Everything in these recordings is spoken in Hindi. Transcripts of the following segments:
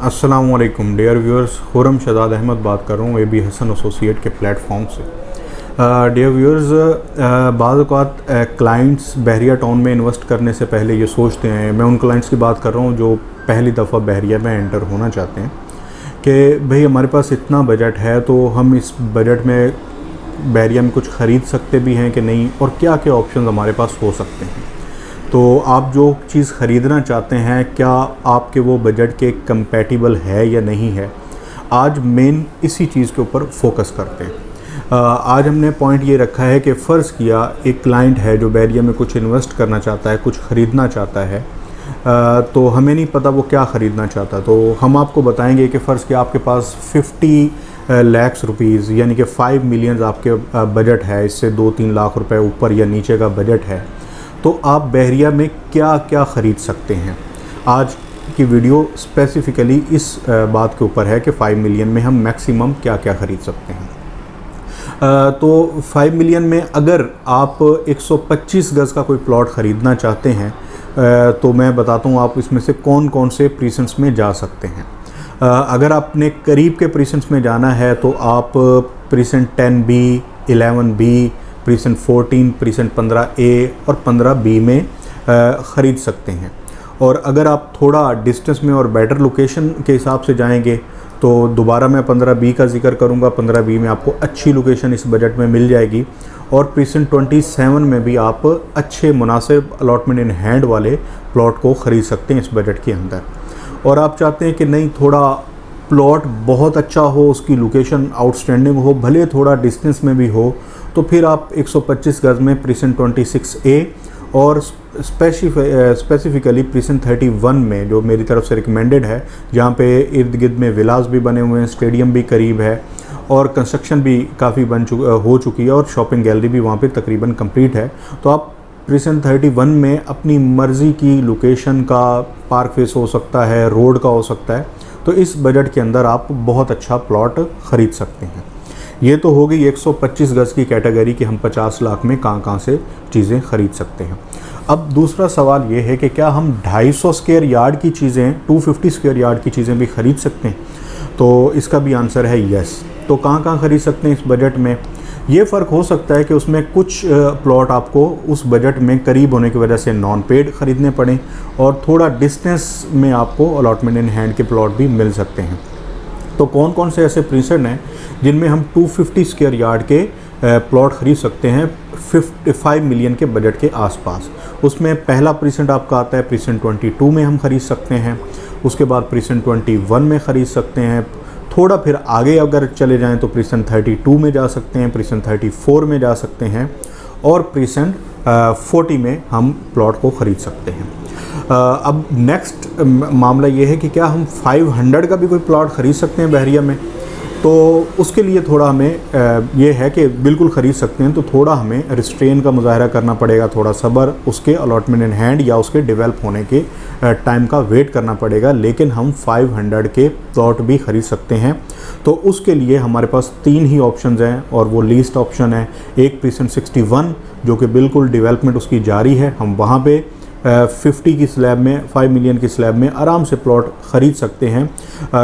अस्सलामुअलैकुम डियर व्यूअर्स, खुरम शहजाद अहमद बात कर रहा हूँ एबी हसन एसोसिएट के प्लेटफॉर्म से। डियर व्यूअर्स, बाज़ औक़ात क्लाइंट्स बहरिया टाउन में इन्वेस्ट करने से पहले ये सोचते हैं, मैं उन क्लाइंट्स की बात कर रहा हूँ जो पहली दफ़ा बहरिया में एंटर होना चाहते हैं कि भाई हमारे पास इतना बजट है तो हम इस बजट में बहरिया में कुछ ख़रीद सकते भी हैं कि नहीं, और क्या क्या ऑप्शन हमारे पास हो सकते हैं। तो आप जो चीज़ ख़रीदना चाहते हैं क्या आपके वो बजट के कंपैटिबल है या नहीं है, आज मेन इसी चीज़ के ऊपर फोकस करते हैं। आज हमने पॉइंट ये रखा है कि फ़र्ज़ किया एक क्लाइंट है जो बहरिया में कुछ इन्वेस्ट करना चाहता है, कुछ ख़रीदना चाहता है, तो हमें नहीं पता वो क्या ख़रीदना चाहता, तो हम आपको बताएंगे कि फ़र्ज़ किया आपके पास 50 लाख रुपीज़ यानी कि 5 मिलियन आपके बजट है, इससे 2-3 लाख रुपए ऊपर या नीचे का बजट है, तो आप बहरिया में क्या क्या ख़रीद सकते हैं। आज की वीडियो स्पेसिफ़िकली इस बात के ऊपर है कि 5 मिलियन में हम मैक्सिमम क्या क्या ख़रीद सकते हैं। तो 5 मिलियन में अगर आप 125 गज़ का कोई प्लॉट ख़रीदना चाहते हैं तो मैं बताता हूँ आप इसमें से कौन कौन से प्रीसेंस में जा सकते हैं। अगर आपने करीब के प्रीसेंस में जाना है तो आप precinct 10B, 11B, precinct 14, precinct 15A और 15B में ख़रीद सकते हैं। और अगर आप थोड़ा डिस्टेंस में और बेटर लोकेशन के हिसाब से जाएंगे तो दोबारा मैं 15B का जिक्र करूंगा। 15B में आपको अच्छी लोकेशन इस बजट में मिल जाएगी और प्रीसेंट 27 में भी आप अच्छे मुनासिब अलॉटमेंट इन हैंड वाले प्लॉट को ख़रीद सकते हैं इस बजट के अंदर। और आप चाहते हैं कि नहीं, थोड़ा प्लॉट बहुत अच्छा हो, उसकी लोकेशन आउटस्टैंडिंग हो, भले थोड़ा डिस्टेंस में भी हो, तो फिर आप 125 गज़ में प्रीसेंट 26A और स्पेसिफ़िकली प्रीसेंट 31 में जो मेरी तरफ से रिकमेंडेड है, जहाँ पे इर्द गिर्द में विलास भी बने हुए हैं, स्टेडियम भी करीब है और कंस्ट्रक्शन भी काफ़ी हो चुकी है और शॉपिंग गैलरी भी वहाँ पे तकरीबन कंप्लीट है। तो आप प्रीसेंट 31 में अपनी मर्ज़ी की लोकेशन का, पार्क फेस हो सकता है, रोड का हो सकता है, तो इस बजट के अंदर आप बहुत अच्छा प्लॉट ख़रीद सकते हैं। ये तो हो गई 125 गज़ की कैटेगरी कि हम 50 लाख में कहाँ से चीज़ें ख़रीद सकते हैं। अब दूसरा सवाल ये है कि क्या हम 250 स्क्वायर यार्ड की चीज़ें, 250 स्क्वायर यार्ड की चीज़ें भी ख़रीद सकते हैं? तो इसका भी आंसर है यस। तो कहाँ ख़रीद सकते हैं इस बजट में? ये फ़र्क हो सकता है कि उसमें कुछ प्लॉट आपको उस बजट में करीब होने की वजह से नॉन पेड ख़रीदने पड़ें और थोड़ा डिस्टेंस में आपको अलॉटमेंट इन हैंड के प्लॉट भी मिल सकते हैं। तो कौन कौन से ऐसे प्रीसेंट हैं जिनमें हम 250 स्क्वायर यार्ड के प्लॉट ख़रीद सकते हैं 5 मिलियन के बजट के आसपास? उसमें पहला प्रीसेंट आपका आता है प्रीसेंट 22 में हम ख़रीद सकते हैं, उसके बाद प्रीसेंट 21 में ख़रीद सकते हैं, थोड़ा फिर आगे अगर चले जाएं तो प्रीसेंट 32 में जा सकते हैं, प्रीसेंट 34 में जा सकते हैं और प्रीसेंट 40 में हम प्लॉट को ख़रीद सकते हैं। अब नेक्स्ट मामला ये है कि क्या हम 500 का भी कोई प्लॉट ख़रीद सकते हैं बहरिया में? तो उसके लिए थोड़ा हमें ये है कि बिल्कुल ख़रीद सकते हैं, तो थोड़ा हमें रिस्ट्रेन का मुज़ाहरा करना पड़ेगा, थोड़ा सब्र, उसके अलॉटमेंट इन हैंड या उसके डेवलप होने के टाइम का वेट करना पड़ेगा, लेकिन हम 500 के प्लॉट भी ख़रीद सकते हैं। तो उसके लिए हमारे पास 3 ही ऑप्शंस हैं और वो लीस्ट ऑप्शन है। एक प्रीसेंट 61 जो कि बिल्कुल डेवलपमेंट उसकी जारी है, हम वहाँ पे 50 की स्लैब में, 5 मिलियन की स्लैब में आराम से प्लॉट ख़रीद सकते हैं।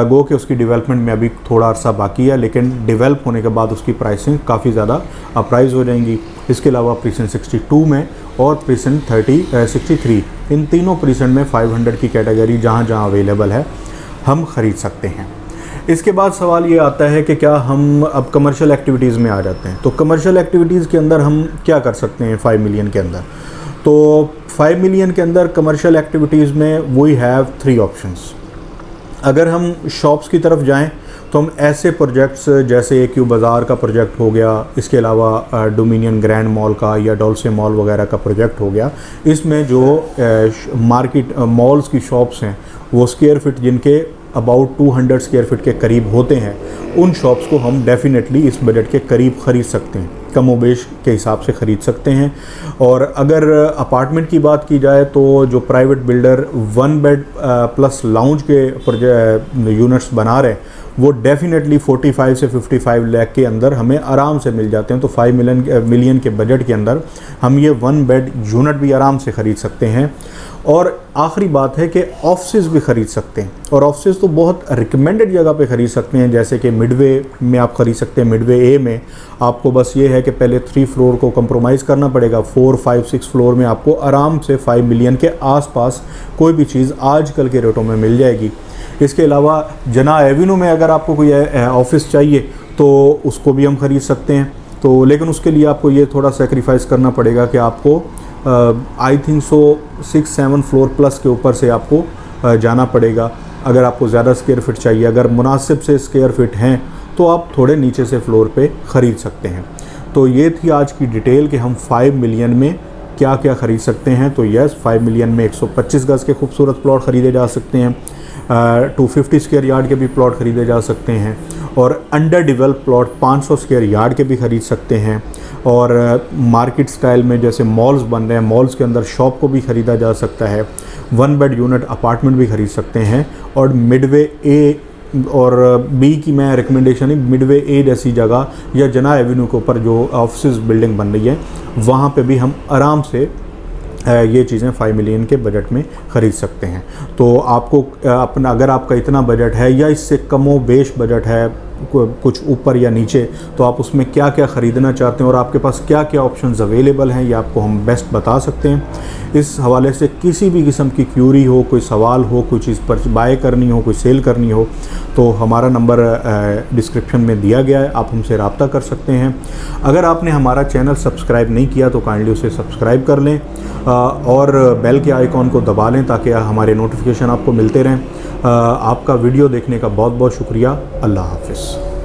गो कि उसकी डेवलपमेंट में अभी थोड़ा अरसा बाकी है, लेकिन डेवलप होने के बाद उसकी प्राइसिंग काफ़ी ज़्यादा अप्राइज हो जाएंगी। इसके अलावा प्रीसेंट 62 में और प्रीसेंट 63, इन तीनों प्रीसेंट में 500 की कैटेगरी जहाँ जहाँ अवेलेबल है हम ख़रीद सकते हैं। इसके बाद सवाल ये आता है कि क्या हम अब कमर्शियल एक्टिविटीज़ में आ जाते हैं। तो कमर्शियल एक्टिविटीज़ के अंदर हम क्या कर सकते हैं 5 मिलियन के अंदर? तो 5 मिलियन के अंदर कमर्शियल एक्टिविटीज़ में वी हैव 3 ऑप्शंस। अगर हम शॉप्स की तरफ जाएं तो हम ऐसे प्रोजेक्ट्स जैसे AQ बाज़ार का प्रोजेक्ट हो गया, इसके अलावा डोमिनियन ग्रैंड मॉल का या डॉल्से मॉल वगैरह का प्रोजेक्ट हो गया, इसमें जो मार्केट मॉल्स की शॉप्स हैं वो स्क्वायर फिट जिनके अबाउट 200 स्क्वायर फिट के करीब होते हैं, उन शॉप्स को हम डेफिनेटली इस बजट के करीब ख़रीद सकते हैं, कमोबेश के हिसाब से ख़रीद सकते हैं। और अगर अपार्टमेंट की बात की जाए तो जो private builder 1 bed plus lounge के यूनिट्स बना रहे हैं वो डेफिनेटली 45 से 55 लाख के अंदर हमें आराम से मिल जाते हैं। तो 5 मिलियन के बजट के अंदर हम ये 1 बेड यूनिट भी आराम से ख़रीद सकते हैं। और आखिरी बात है कि ऑफिस भी ख़रीद सकते हैं, और ऑफिस तो बहुत रिकमेंडेड जगह पे ख़रीद सकते हैं, जैसे कि मिडवे में आप ख़रीद सकते हैं। मिडवे ए में आपको बस ये है कि पहले 3 फ्लोर को कंप्रोमाइज़ करना पड़ेगा, 4, 5, 6 फ्लोर में आपको आराम से 5 मिलियन के आसपास कोई भी चीज़ आजकल के रेटों में मिल जाएगी। इसके अलावा जना एवेन्यू में अगर आपको कोई ऑफिस चाहिए तो उसको भी हम ख़रीद सकते हैं। तो लेकिन उसके लिए आपको ये थोड़ा सेक्रीफाइस करना पड़ेगा कि आपको I think so 6-7 floor plus के ऊपर से आपको जाना पड़ेगा अगर आपको ज़्यादा स्क्वायर फिट चाहिए। अगर मुनासिब से स्क्वायर फिट हैं तो आप थोड़े नीचे से फ्लोर पे ख़रीद सकते हैं। तो ये थी आज की डिटेल कि हम 5 मिलियन में क्या क्या ख़रीद सकते हैं। तो यस, 5 मिलियन में 125 गज़ के खूबसूरत प्लॉट ख़रीदे जा सकते हैं, 250 स्क्वायर यार्ड के भी प्लॉट ख़रीदे जा सकते हैं, और under develop plot 500 square yard के भी ख़रीद सकते हैं। और मार्केट स्टाइल में जैसे मॉल्स बन रहे हैं, मॉल्स के अंदर शॉप को भी ख़रीदा जा सकता है। 1 बेड यूनिट अपार्टमेंट भी ख़रीद सकते हैं। और मिडवे ए और बी की मैं रिकमेंडेशन है, मिडवे ए जैसी जगह या जना एवेन्यू के ऊपर जो ऑफिस बिल्डिंग बन रही है वहाँ पे भी हम आराम से ये चीज़ें 5 मिलियन के बजट में ख़रीद सकते हैं। तो आपको अपना, अगर आपका इतना बजट है या इससे कमो बेश बजट है, कुछ ऊपर या नीचे, तो आप उसमें क्या क्या ख़रीदना चाहते हैं और आपके पास क्या क्या ऑप्शंस अवेलेबल हैं, ये आपको हम बेस्ट बता सकते हैं। इस हवाले से किसी भी किस्म की क्यूरी हो, कोई सवाल हो, कोई चीज़ पर बाय करनी हो, कोई सेल करनी हो, तो हमारा नंबर डिस्क्रिप्शन में दिया गया है, आप हमसे रब्ता कर सकते हैं। अगर आपने हमारा चैनल सब्सक्राइब नहीं किया तो काइंडली उसे सब्सक्राइब कर लें और बेल के आइकॉन को दबा लें ताकि हमारे नोटिफिकेशन आपको मिलते रहें। आपका वीडियो देखने का बहुत बहुत शुक्रिया। अल्लाह हाफ़िज़।